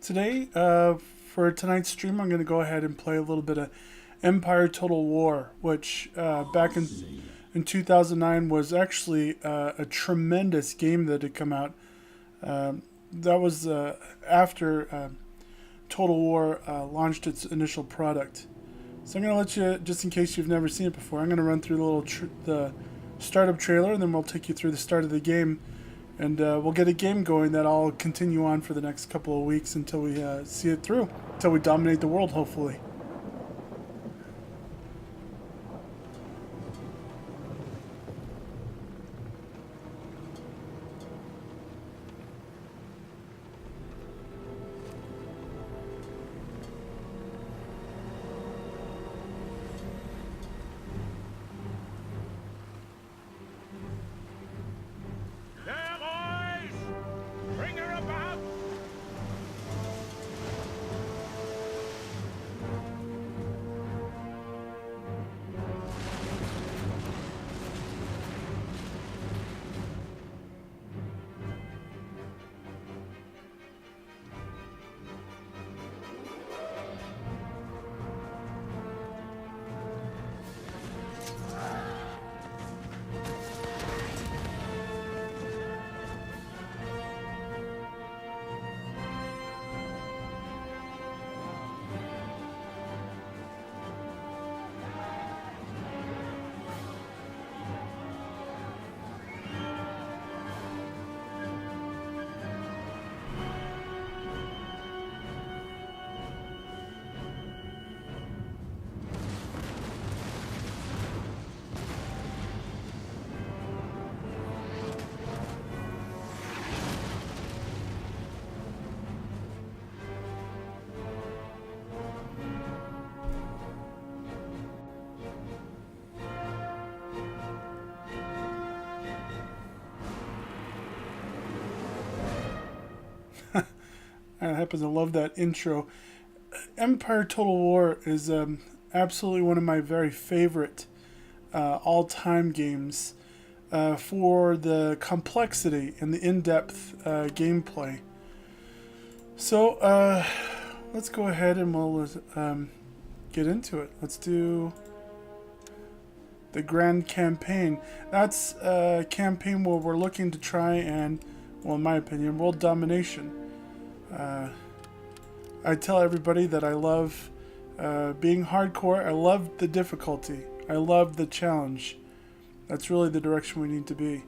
Today, for tonight's stream, I'm going to go ahead and play a little bit of Empire Total War, which back in 2009 was actually a tremendous game that had come out. That was after Total War launched its initial product. So I'm going to let you, just in case you've never seen it before, I'm going to run through the startup trailer, and then we'll take you through the start of the game. And we'll get a game going that I'll continue on for the next couple of weeks until we see it through. Until we dominate the world, hopefully. I happen to love that intro. Empire Total War is absolutely one of my very favorite all-time games for the complexity and the in-depth gameplay. So let's go ahead and we'll get into it. Let's do the Grand Campaign. That's a campaign where we're looking to try and, well, in my opinion, world domination. I tell everybody that I love being hardcore. I love the difficulty. I love the challenge. That's really the direction we need to be.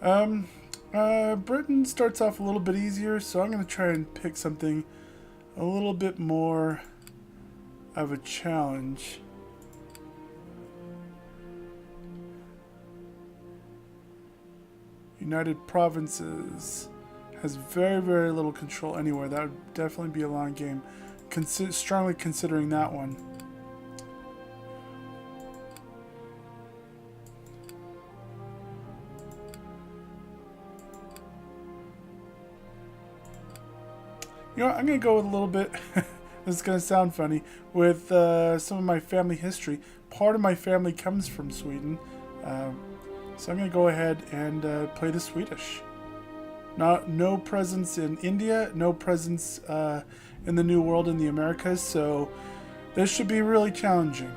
Britain starts off a little bit easier, so I'm going to try and pick something a little bit more of a challenge. United Provinces has very, very little control anywhere. That would definitely be a long game. Strongly considering that one. You know what, I'm going to go with a little bit, this is going to sound funny, with some of my family history. Part of my family comes from Sweden. So I'm going to go ahead and play the Swedish. No presence in India, no presence in the New World in the Americas, so this should be really challenging.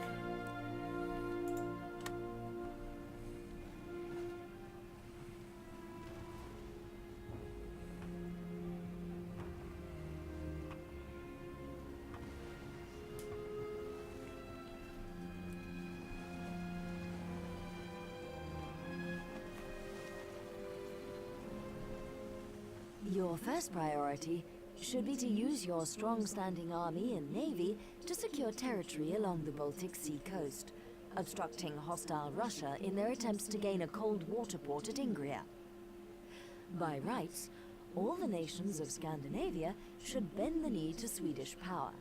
Your first priority should be to use your strong standing army and navy to secure territory along the Baltic Sea coast, obstructing hostile Russia in their attempts to gain a cold water port at Ingria. By rights, all the nations of Scandinavia should bend the knee to Swedish power,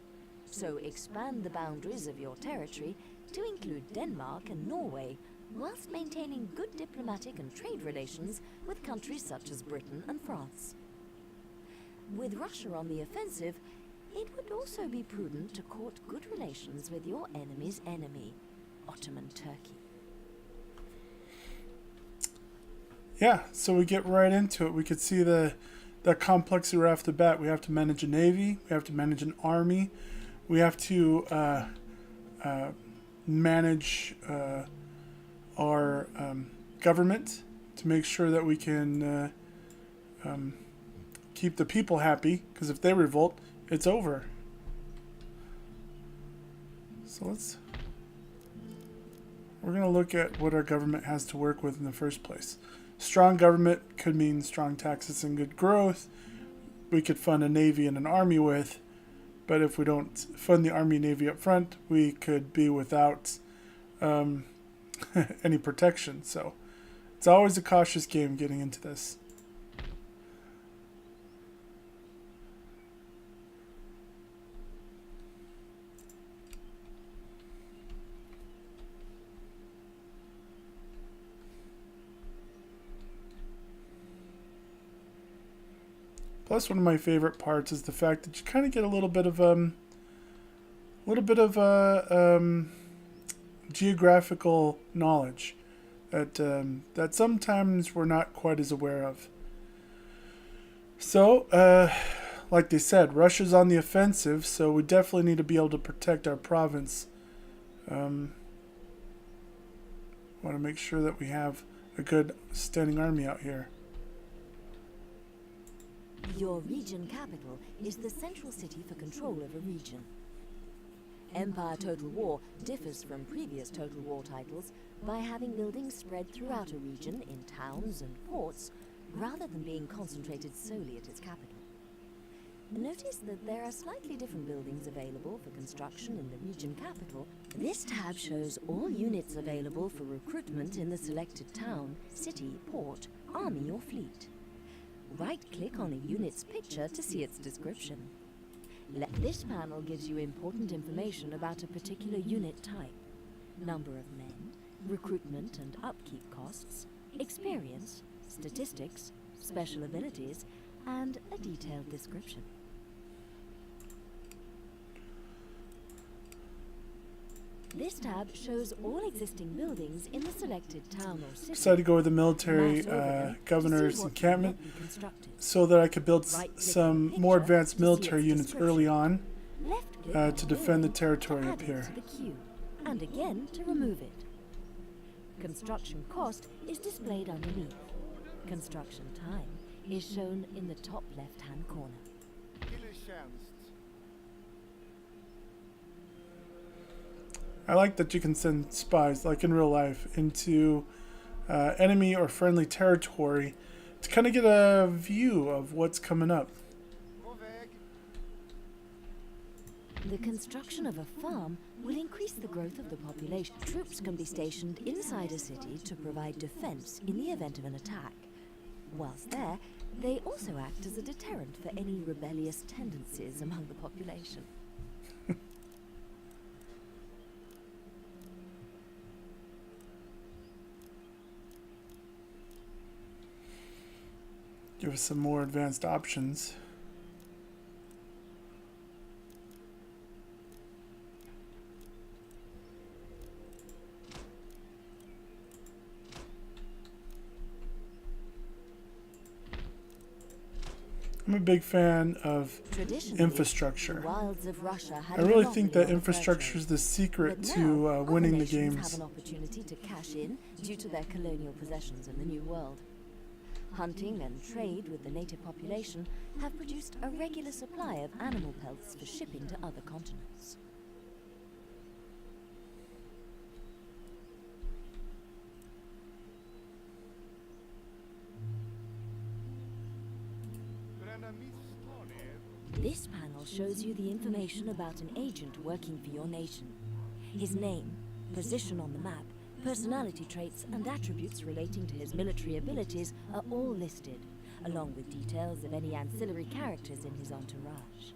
so expand the boundaries of your territory to include Denmark and Norway, whilst maintaining good diplomatic and trade relations with countries such as Britain and France. With Russia on the offensive, it would also be prudent to court good relations with your enemy's enemy, Ottoman Turkey. Yeah, so we get right into it. We could see the that complexity right off the bat. We have to manage a navy. We have to manage an army. We have to manage our government to make sure that we can keep the people happy. Because if they revolt, it's over. So we're going to look at what our government has to work with in the first place. Strong government could mean strong taxes and good growth. We could fund a navy and an army with, but if we don't fund the army and navy up front, we could be without any protection. So it's always a cautious game getting into this. Plus, one of my favorite parts is the fact that you kind of get a little bit of geographical knowledge that sometimes we're not quite as aware of. So, like they said, Russia's on the offensive, so we definitely need to be able to protect our province. Want to make sure that we have a good standing army out here. Your region capital is the central city for control of a region. Empire Total War differs from previous Total War titles by having buildings spread throughout a region in towns and ports, rather than being concentrated solely at its capital. Notice that there are slightly different buildings available for construction in the region capital. This tab shows all units available for recruitment in the selected town, city, port, army or fleet. Right-click on a unit's picture to see its description. This panel gives you important information about a particular unit type, number of men, recruitment and upkeep costs, experience, statistics, special abilities, and a detailed description. This tab shows all existing buildings in the selected town or city. Decided to go with the military governor's encampment so that I could build some more advanced military units early on to defend the territory up here. And again to remove it. Construction cost is displayed underneath. Construction time is shown in the top left-hand corner. I like that you can send spies, like in real life, into enemy or friendly territory to kind of get a view of what's coming up. The construction of a farm will increase the growth of the population. Troops can be stationed inside a city to provide defense in the event of an attack. Whilst there, they also act as a deterrent for any rebellious tendencies among the population. Give us some more advanced options. I'm a big fan of infrastructure. The wilds of Russia had I really think that infrastructure is the secret but to now, winning the other nations games. have an opportunity to cash in due to their colonial possessions in the New World. Hunting and trade with the native population have produced a regular supply of animal pelts for shipping to other continents. This panel shows you the information about an agent working for your nation. His name, position on the map, personality traits and attributes relating to his military abilities are all listed, along with details of any ancillary characters in his entourage.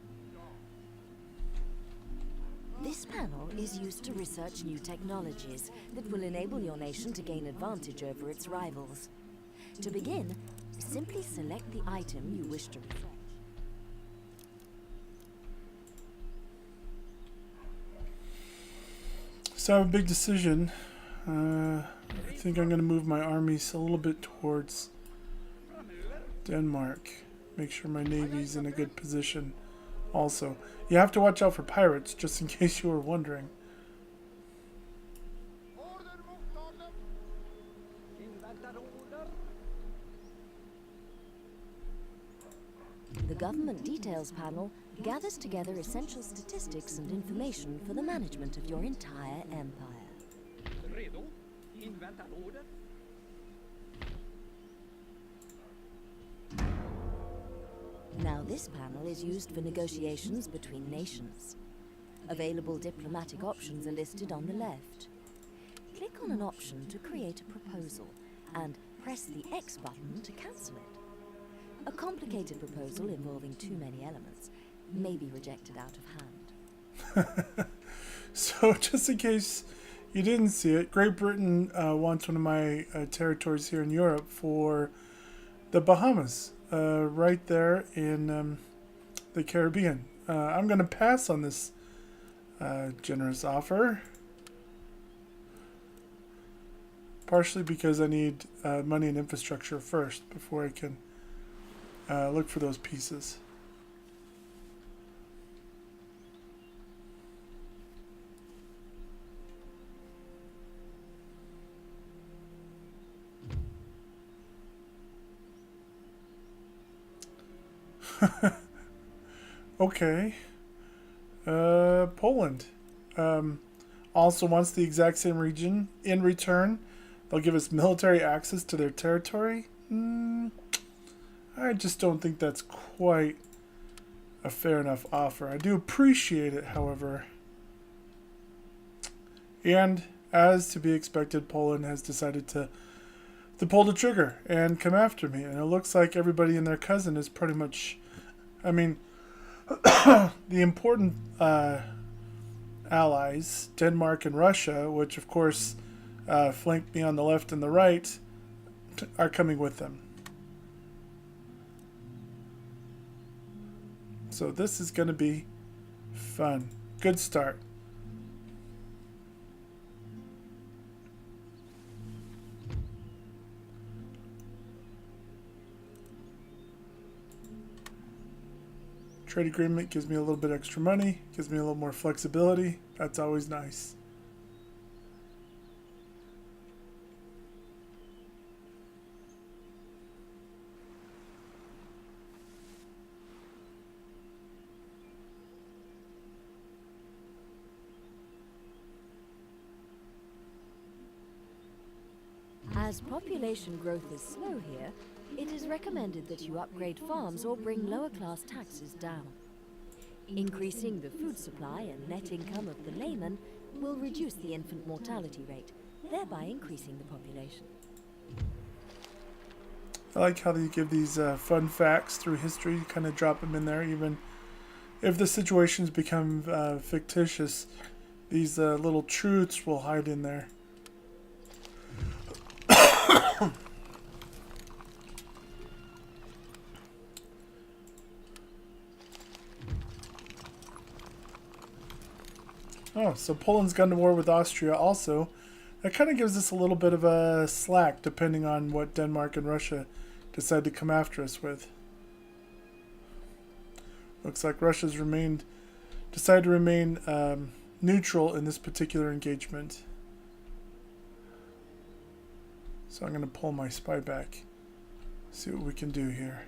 This panel is used to research new technologies that will enable your nation to gain advantage over its rivals. To begin, simply select the item you wish to research. So I have a big decision. I think I'm going to move my armies a little bit towards Denmark. Make sure my navy's in a good position. Also, you have to watch out for pirates, just in case you were wondering. The Government Details Panel gathers together essential statistics and information for the management of your entire empire. Redo? Inväntar order? Now this panel is used for negotiations between nations. Available diplomatic options are listed on the left. Click on an option to create a proposal and press the X button to cancel it. A complicated proposal involving too many elements may be rejected out of hand. So, just in case you didn't see it, Great Britain wants one of my territories here in Europe for the Bahamas, right there in the Caribbean. I'm going to pass on this generous offer, partially because I need money and infrastructure first before I can look for those pieces. Okay. Poland also wants the exact same region. In return, they'll give us military access to their territory. I just don't think that's quite a fair enough offer. I do appreciate it, however. And as to be expected, Poland has decided to pull the trigger and come after me. And it looks like everybody and their cousin is pretty much, I mean, the important allies, Denmark and Russia, which of course flank me on the left and the right, are coming with them. So this is going to be fun. Good start. Trade agreement gives me a little bit extra money, gives me a little more flexibility. That's always nice. As population growth is slow here, it is recommended that you upgrade farms or bring lower class taxes down. Increasing the food supply and net income of the layman will reduce the infant mortality rate, thereby increasing the population. I like how you give these fun facts through history. You kind of drop them in there, even if the situations become fictitious. These little truths will hide in there. Oh, so Poland's gone to war with Austria also. That kind of gives us a little bit of a slack depending on what Denmark and Russia decide to come after us with. Looks like Russia's decided to remain neutral in this particular engagement. So I'm going to pull my spy back. See what we can do here.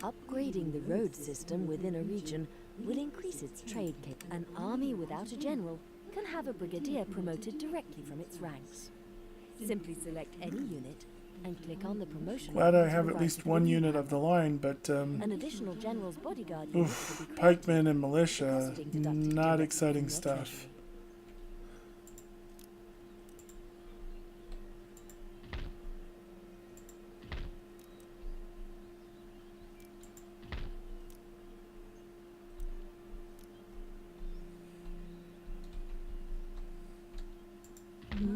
Upgrading the road system within a region will increase its trade cap. An army without a general can have a brigadier promoted directly from its ranks. Simply select any unit and click on the promotion. Glad I have at least one unit of the line, but an additional general's bodyguard unit oof, will be pikemen and militia, not exciting stuff.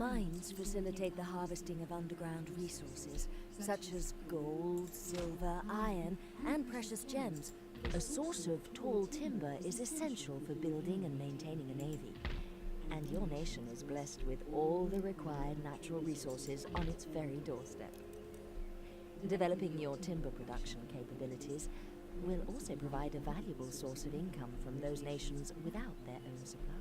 Mines facilitate the harvesting of underground resources, such as gold, silver, iron, and precious gems. A source of tall timber is essential for building and maintaining a navy. And your nation is blessed with all the required natural resources on its very doorstep. Developing your timber production capabilities will also provide a valuable source of income from those nations without their own supply.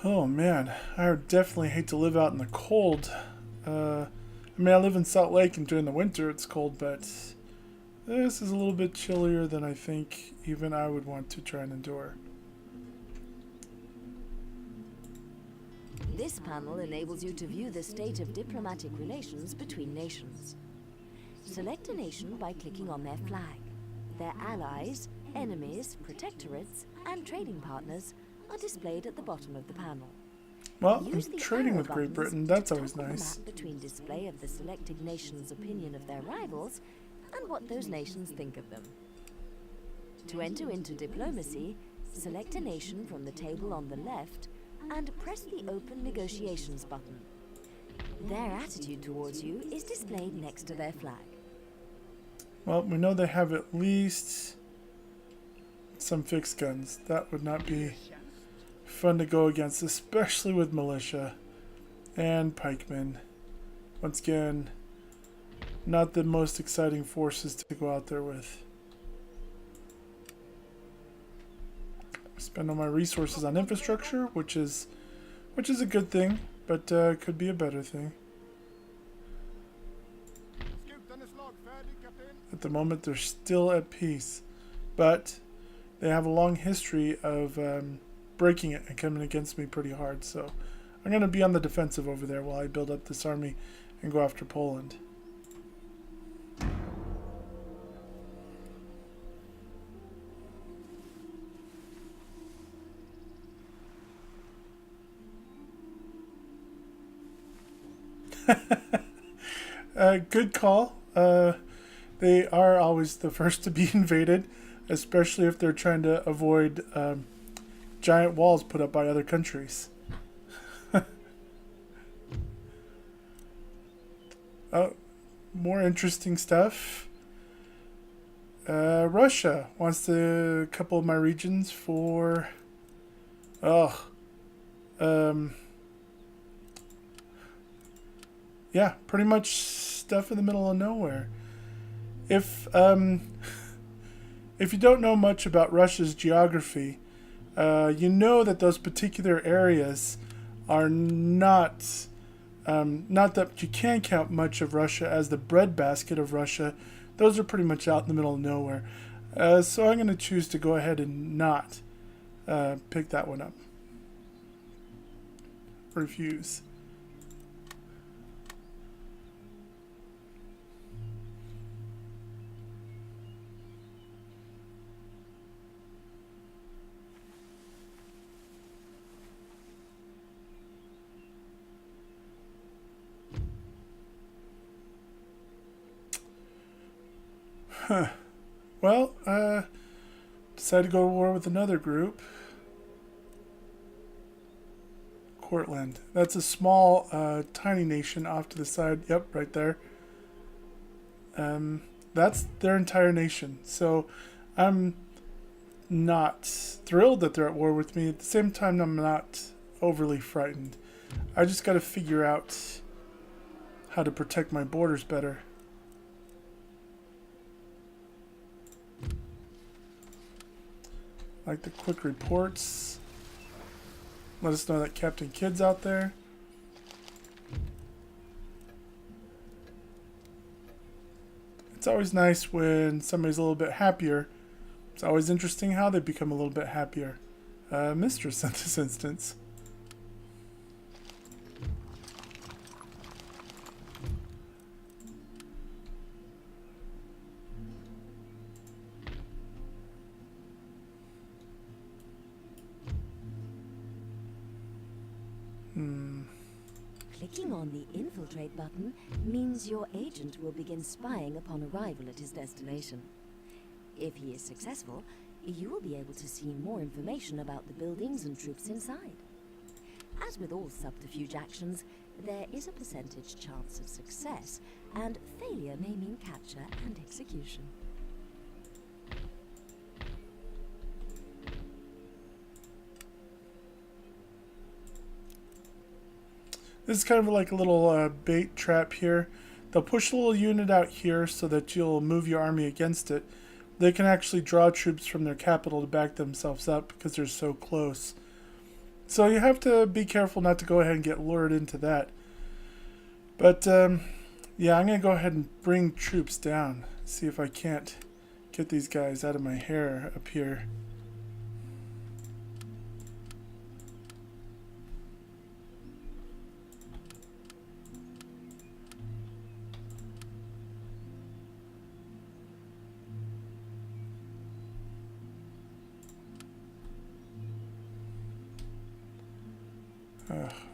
Oh man, I would definitely hate to live out in the cold. I mean, I live in Salt Lake, and during the winter it's cold, but this is a little bit chillier than I think even I would want to try and endure. This panel enables you to view the state of diplomatic relations between nations. Select a nation by clicking on their flag. Their allies, enemies, protectorates, and trading partners are displayed at the bottom of the panel. Well, I'm Use the trading arrow with Great buttons Britain. That's to always toggle the nice. map between display of the selected nation's opinion of their rivals and what those nations think of them. To enter into diplomacy, select a nation from the table on the left and press the Open Negotiations button. Their attitude towards you is displayed next to their flag. Well, we know they have at least some fixed guns. That would not be fun to go against, especially with militia and pikemen. Once again, not the most exciting forces to go out there with. Spend all my resources on infrastructure, which is a good thing, but could be a better thing. At the moment, they're still at peace, but they have a long history of breaking it and coming against me pretty hard. So I'm going to be on the defensive over there while I build up this army and go after Poland. Good call. They are always the first to be invaded, especially if they're trying to avoid giant walls put up by other countries. Oh, more interesting stuff. Russia wants a couple of my regions for... yeah, pretty much stuff in the middle of nowhere. If you don't know much about Russia's geography, you know that those particular areas are not that you can count much of Russia as the breadbasket of Russia. Those are pretty much out in the middle of nowhere. So I'm going to choose to go ahead and not pick that one up. Refuse. Well, decided to go to war with another group. Cortland. That's a small, tiny nation off to the side. Yep, right there. That's their entire nation. So I'm not thrilled that they're at war with me. At the same time, I'm not overly frightened. I just got to figure out how to protect my borders better. Like the quick reports. Let us know that Captain Kidd's out there. It's always nice when somebody's a little bit happier. It's always interesting how they become a little bit happier. Mistress in this instance. Clicking on the infiltrate button means your agent will begin spying upon arrival at his destination. If he is successful, you will be able to see more information about the buildings and troops inside. As with all subterfuge actions, there is a percentage chance of success, and failure may mean capture and execution. This is kind of like a little bait trap here. They'll push a little unit out here so that you'll move your army against it. They can actually draw troops from their capital to back themselves up because they're so close. So you have to be careful not to go ahead and get lured into that. But yeah, I'm going to go ahead and bring troops down. See if I can't get these guys out of my hair up here.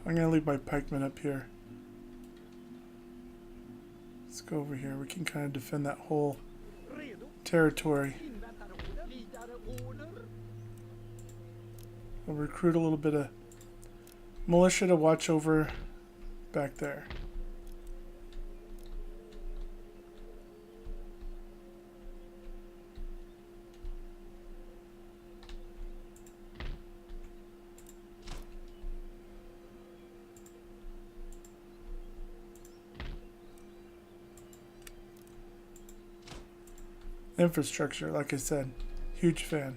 I'm going to leave my pikemen up here. Let's go over here. We can kind of defend that whole Redo. territory. Inventare order. Vidare order. We'll recruit a little bit of militia to watch over back there. Infrastructure, like I said, huge fan.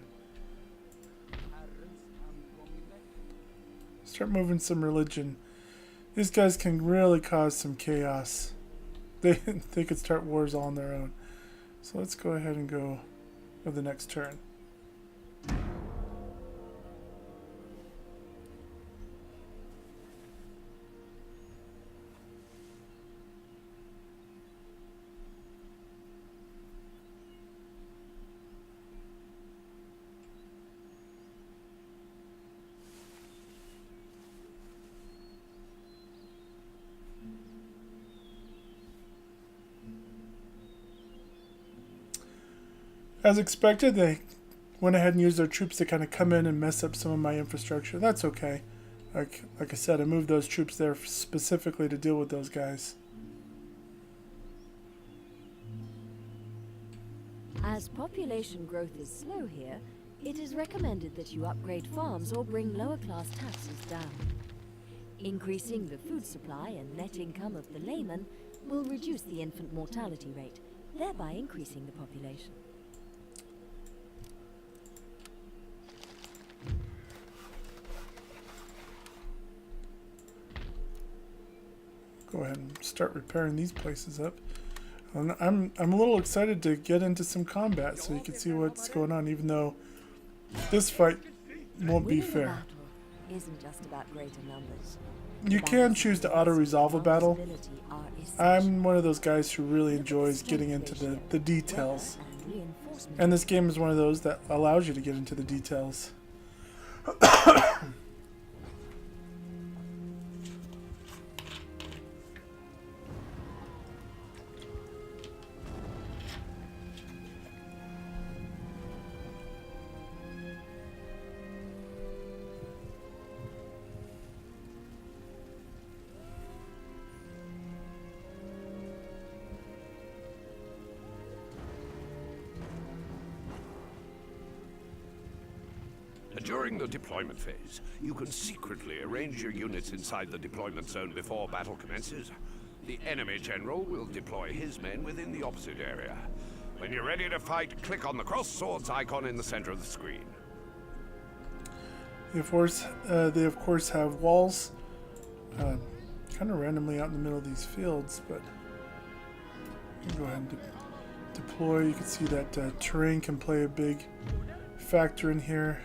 Start moving some religion. These guys can really cause some chaos. They could start wars all on their own. So let's go ahead and go with the next turn. As expected, they went ahead and used their troops to kind of come in and mess up some of my infrastructure. That's okay. Like I said, I moved those troops there specifically to deal with those guys. As population growth is slow here, it is recommended that you upgrade farms or bring lower class taxes down. Increasing the food supply and net income of the layman will reduce the infant mortality rate, thereby increasing the population. Go ahead and start repairing these places up. And I'm a little excited to get into some combat so you can see what's going on, even though this fight won't be Winning a fair. battle isn't just about greater numbers. You can choose to auto-resolve a battle. I'm one of those guys who really enjoys getting into the details. And this game is one of those that allows you to get into the details. During the deployment phase, you can secretly arrange your units inside the deployment zone before battle commences. The enemy general will deploy his men within the opposite area. When you're ready to fight, click on the cross swords icon in the center of the screen. They of course have walls kind of randomly out in the middle of these fields, but you can go ahead and deploy. You can see that terrain can play a big factor in here.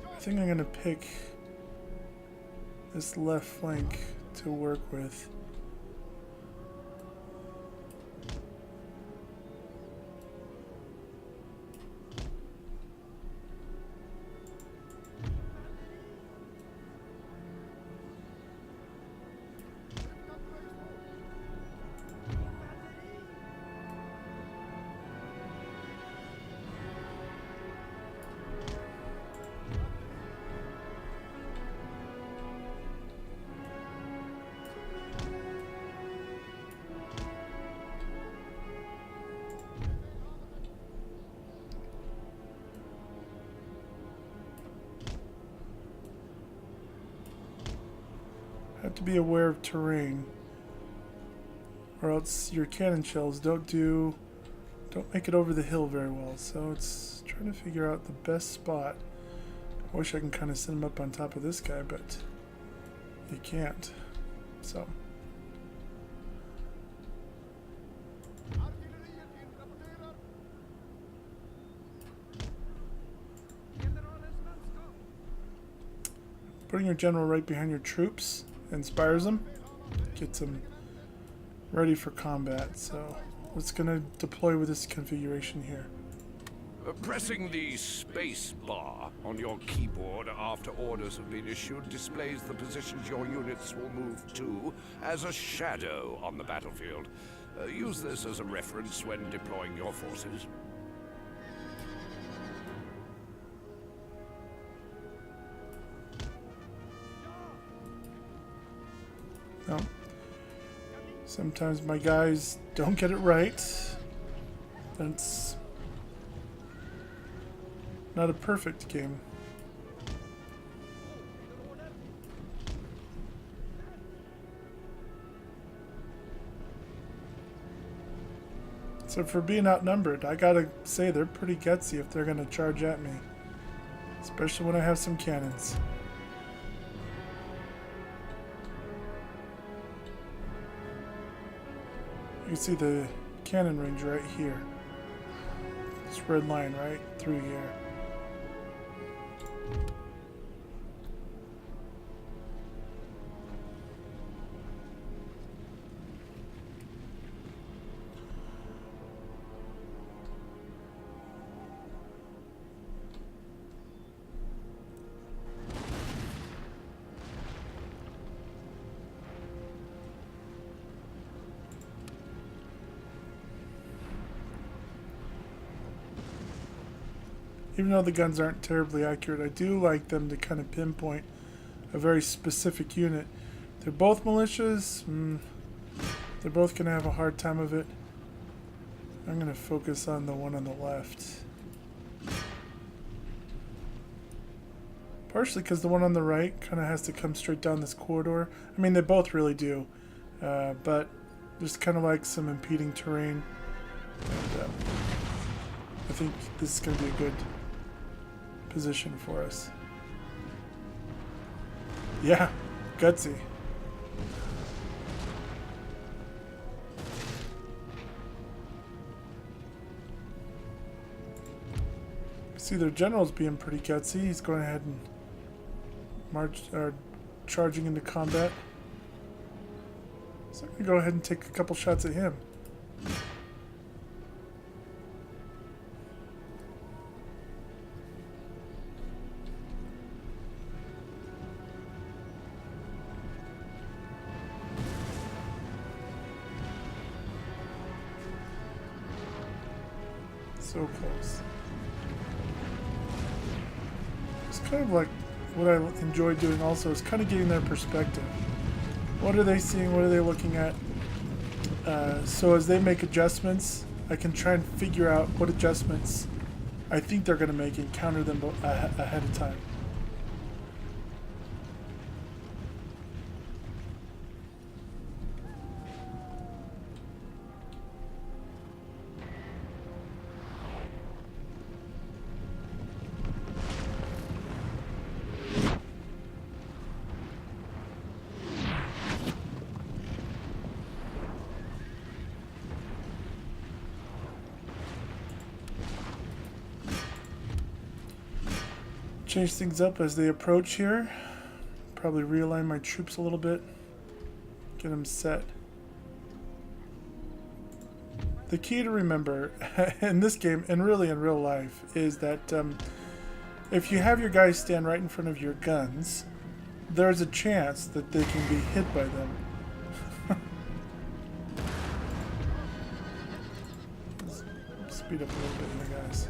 I think I'm going to pick this left flank to work with. have to be aware of terrain, or else your cannon shells don't make it over the hill very well. So it's trying to figure out the best spot. I wish I can kind of set him up on top of this guy, but you can't. So putting your general right behind your troops inspires them, gets them ready for combat. So what's going to deploy with this configuration here? Pressing the space bar on your keyboard after orders have been issued displays the positions your units will move to as a shadow on the battlefield. Use this as a reference when deploying your forces. No. Sometimes my guys don't get it right. That's not a perfect game. So for being outnumbered, I gotta say they're pretty gutsy if they're gonna charge at me. Especially when I have some cannons. You can see the cannon range right here. This red line right through here. Even though the guns aren't terribly accurate, I do like them to kind of pinpoint a very specific unit. They're both militias. They're both going to have a hard time of it. I'm going to focus on the one on the left. Partially because the one on the right kind of has to come straight down this corridor. I mean, they both really do. But there's kind of like some impeding terrain. And I think this is going to be a good position for us. Yeah, gutsy. See, their general's being pretty gutsy. He's going ahead and charging into combat. So I'm going to go ahead and take a couple shots at him. So close. It's kind of like what I enjoy doing also is kind of getting their perspective. What are they seeing? What are they looking at? So as they make adjustments, I can try and figure out what adjustments I think they're going to make and counter them ahead of time. Change things up as they approach here. Probably realign my troops a little bit. Get them set. The key to remember in this game, and really in real life, is that if you have your guys stand right in front of your guns, there's a chance that they can be hit by them. Let's speed up a little bit here, guys.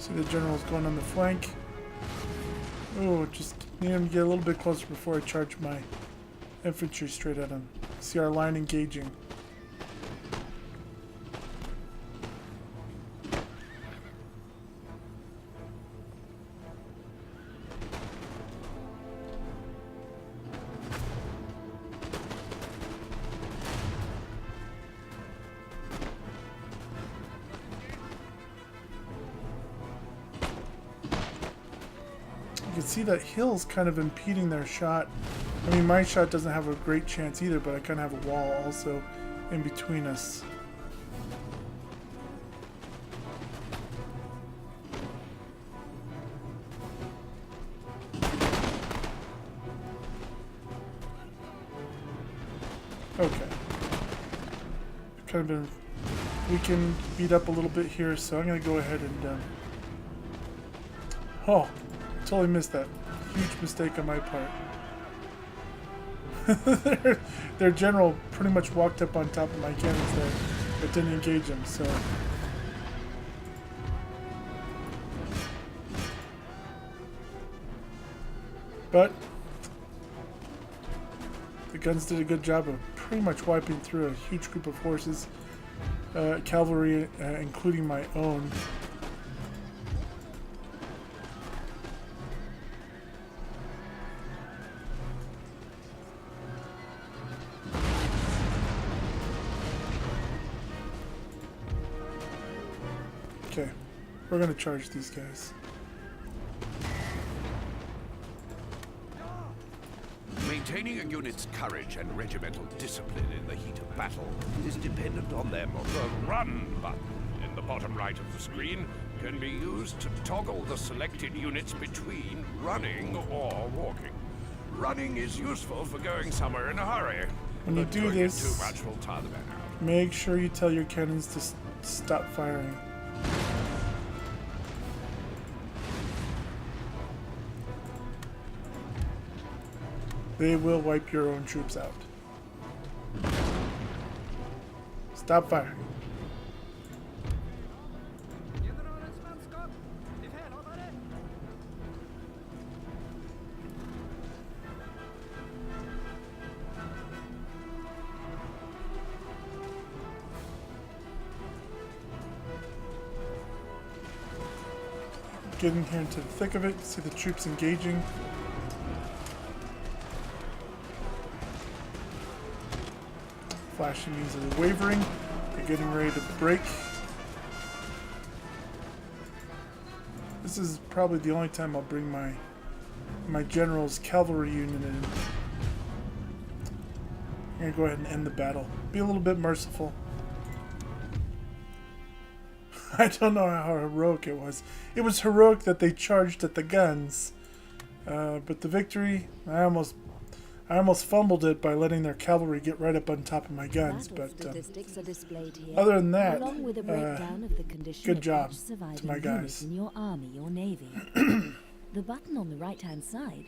See the generals going on the flank. Oh, just need him to get a little bit closer before I charge my infantry straight at him. See our line engaging. You can see that hill's kind of impeding their shot. I mean, my shot doesn't have a great chance either, but I kind of have a wall also in between us. Okay. Kind of been weakened, beat up a little bit here, so I'm going to go ahead and... Oh, totally missed that. Huge mistake on my part. their general pretty much walked up on top of my cannons there, but didn't engage them, so... But the guns did a good job of pretty much wiping through a huge group of horses, cavalry, including my own. Okay, we're gonna charge these guys. Maintaining a unit's courage and regimental discipline in the heat of battle is dependent on them. The run button in the bottom right of the screen can be used to toggle the selected units between running or walking. Running is useful for going somewhere in a hurry. When you but do doing it this, too much will tire the men out. make sure you tell your cannons to stop firing. They will wipe your own troops out. Stop firing. Generalens manskap, befälhavare. Getting here into the thick of it, see the troops engaging. Flashing means they're wavering. They're getting ready to break. This is probably the only time I'll bring my general's cavalry unit in. I'm gonna go ahead and end the battle. Be a little bit merciful. I don't know how heroic it was. It was heroic that they charged at the guns, but the victory, I almost fumbled it by letting their cavalry get right up on top of my guns. Battle But statistics are displayed here, other than that, along with a breakdown of the condition good of job each surviving to my unit guys. in your army or navy. The button on the right-hand side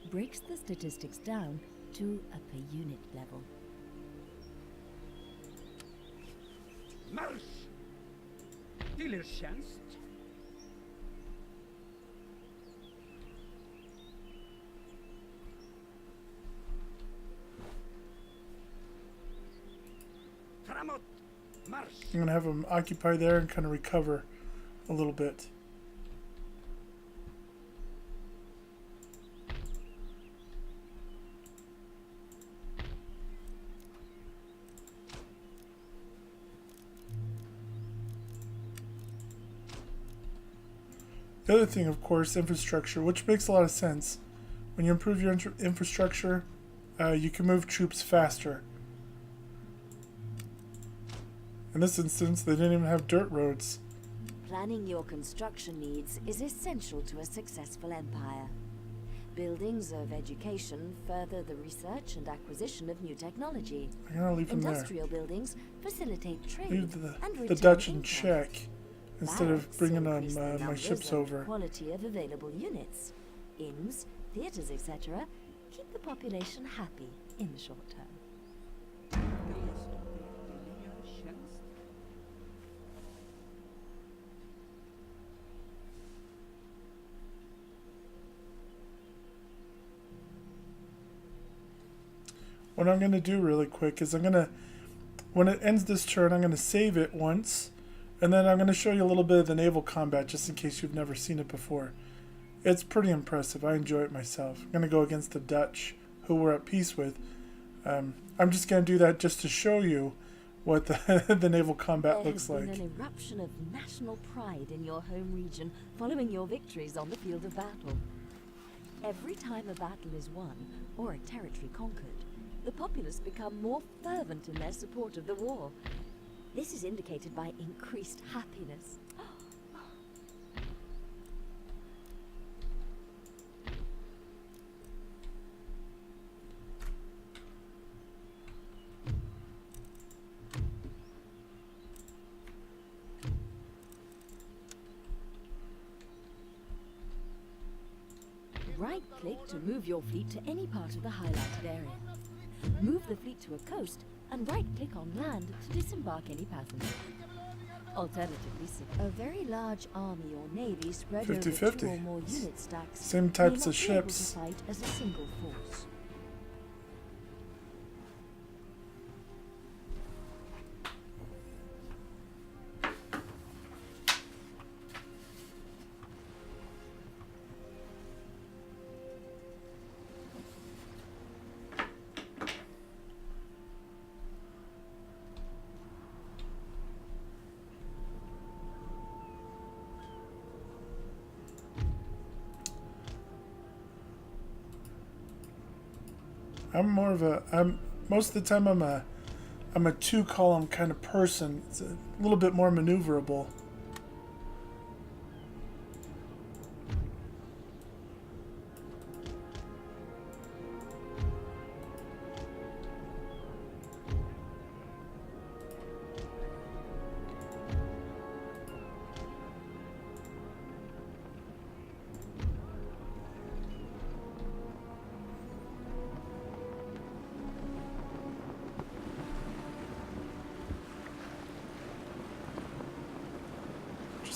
breaks the statistics down to a per unit level. Marsch! Till er tjänst. Framåt! Marsch! I'm gonna have them occupy there and kind of recover a little bit. The other thing, of course, infrastructure, which makes a lot of sense. When you improve your infrastructure, you can move troops faster. In this instance, they didn't even have dirt roads. Planning your construction needs is essential to a successful empire. Buildings of education further the research and acquisition of new technology. I'm gonna leave them there. Industrial buildings facilitate trade Leave and the return Dutch in income. check instead of Barracks bringing increase the my numbers ships and over. quality of available units. Inns, theatres, etc. keep the population happy in the short term. what I'm going to do really quick is I'm going to, when it ends this turn, I'm going to save it once, and then I'm going to show you a little bit of the naval combat just in case you've never seen it before. It's pretty impressive. I enjoy it myself. I'm going to go against the Dutch, who we're at peace with. I'm just going to do that just to show you what the naval combat looks like. There has been an eruption of national pride in your home region following your victories on the field of battle. Every time a battle is won, or a territory conquered, the populace become more fervent in their support of the war. This is indicated by increased happiness. Right-click to move your fleet to any part of the highlighted area. Move the fleet to a coast, and right-click on land to disembark any passengers. Alternatively, a very large army or navy spread over 50-50. 2 or more unit stacks Same may types not of be able to ships. fight as a single force. Most of the time I'm a 2-column kind of person. It's a little bit more maneuverable.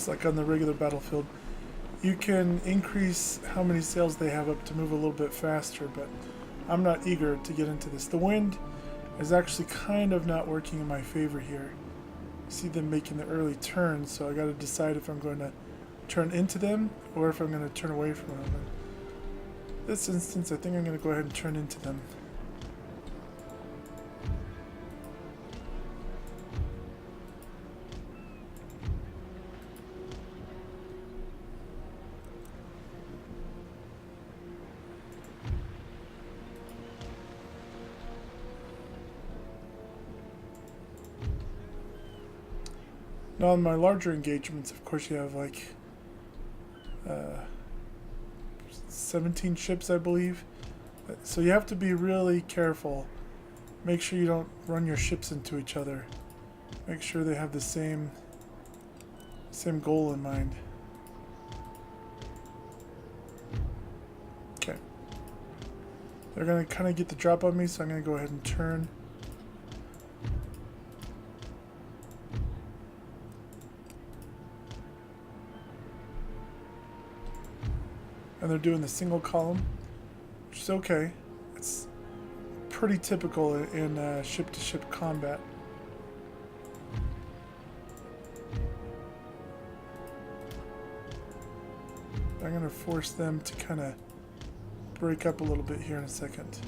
Like on the regular battlefield, you can increase how many sails they have up to move a little bit faster, but I'm not eager to get into this. The wind is actually kind of not working in my favor here. I see them making the early turns, so I got to decide if I'm going to turn into them or if I'm going to turn away from them. In this instance, I think I'm going to go ahead and turn into them. Now, in my larger engagements, of course, you have like 17 ships, I believe. So you have to be really careful. Make sure you don't run your ships into each other. Make sure they have the same goal in mind. Okay. They're going to kind of get the drop on me, so I'm going to go ahead and turn. And they're doing the single column, which is okay. It's pretty typical in ship-to-ship combat. I'm going to force them to kind of break up a little bit here in a second.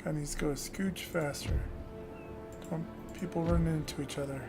Kind of needs to go a scooch faster. Don't people run into each other.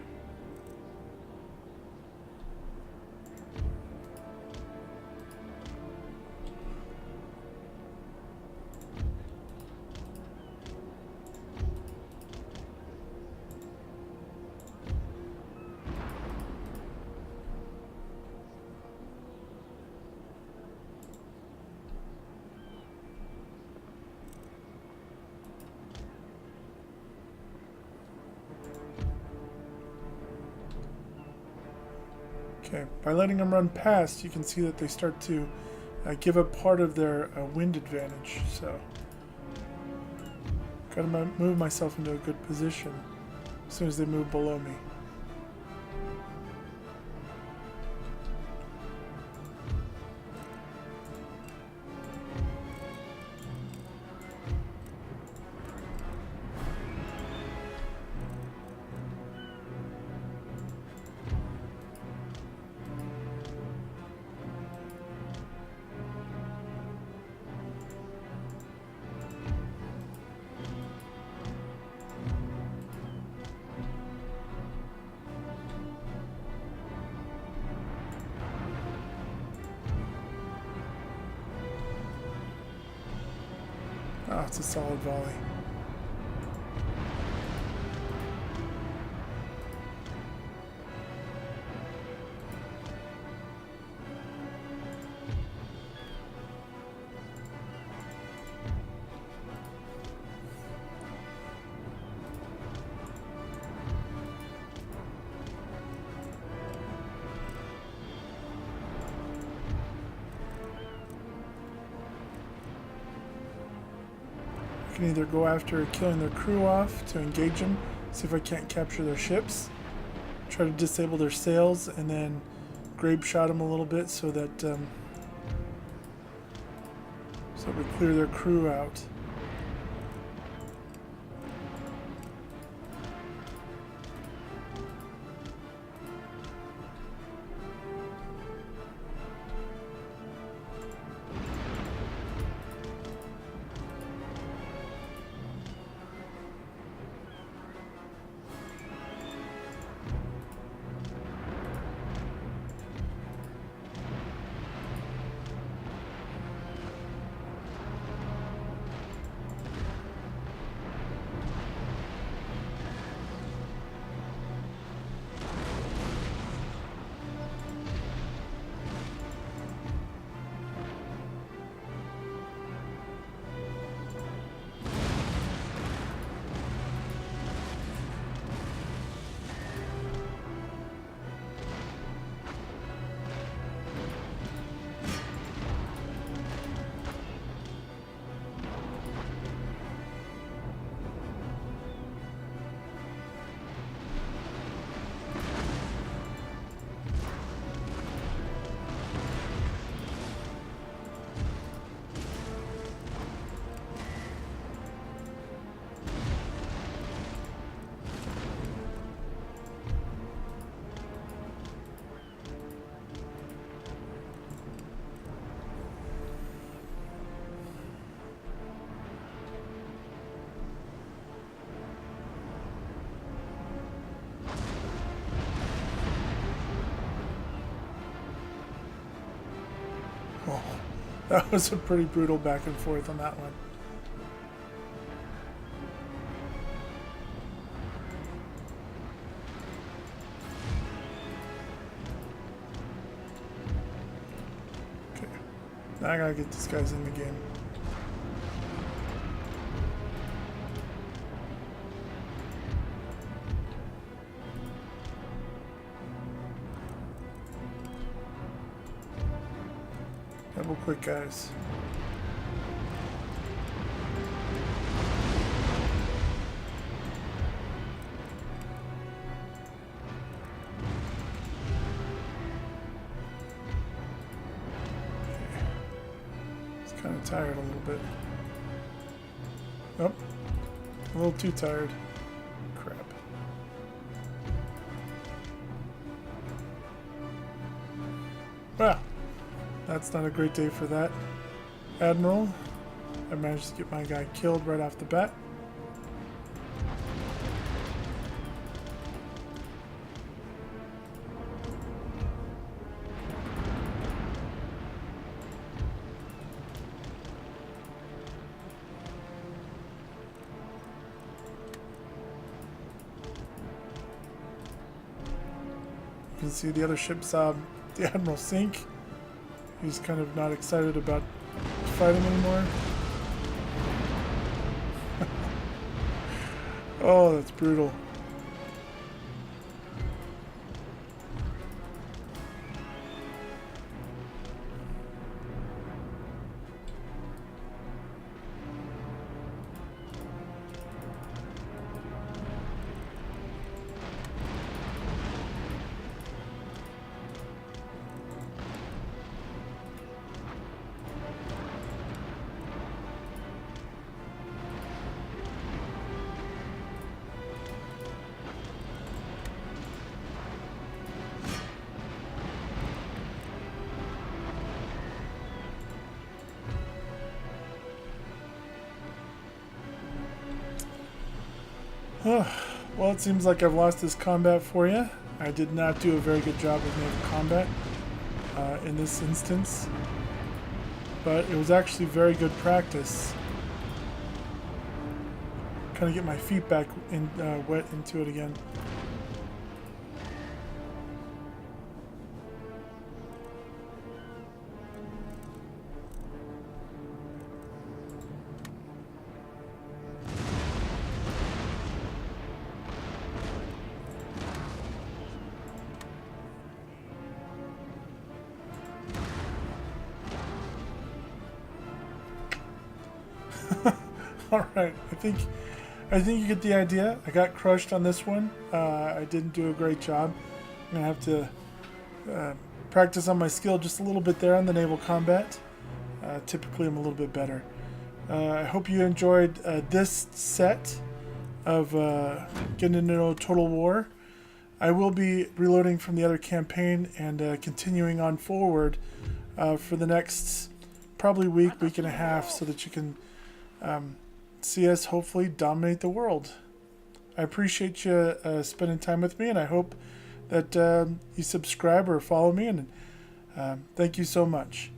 Okay, by letting them run past, you can see that they start to give up part of their wind advantage. So, gotta move myself into a good position as soon as they move below me. Oh, it's a solid volley. I can either go after killing their crew off to engage them, see if I can't capture their ships, try to disable their sails, and then grape shot them a little bit so that we clear their crew out. Oh, that was a pretty brutal back and forth on that one. Okay, now I gotta get these guys in the game. Double quick, guys. It's kind of tired a little bit. Nope. A little too tired. Crap. Well. That's not a great day for that Admiral. I managed to get my guy killed right off the bat. You can see the other ship saw the Admiral sink. He's kind of not excited about fighting anymore. Oh, that's brutal. Well, it seems like I've lost this combat for you. I did not do a very good job of naval combat in this instance, but it was actually very good practice. Kind of get my feet back in, wet into it again. All right, I think you get the idea. I got crushed on this one. I didn't do a great job. I'm gonna have to practice on my skill just a little bit there on the naval combat. Typically, I'm a little bit better. I hope you enjoyed this set of getting to know Total War. I will be reloading from the other campaign and continuing on forward for the next probably week and a half, so that you can see us hopefully dominate the world. I appreciate you spending time with me, and I hope that you subscribe or follow me, and thank you so much.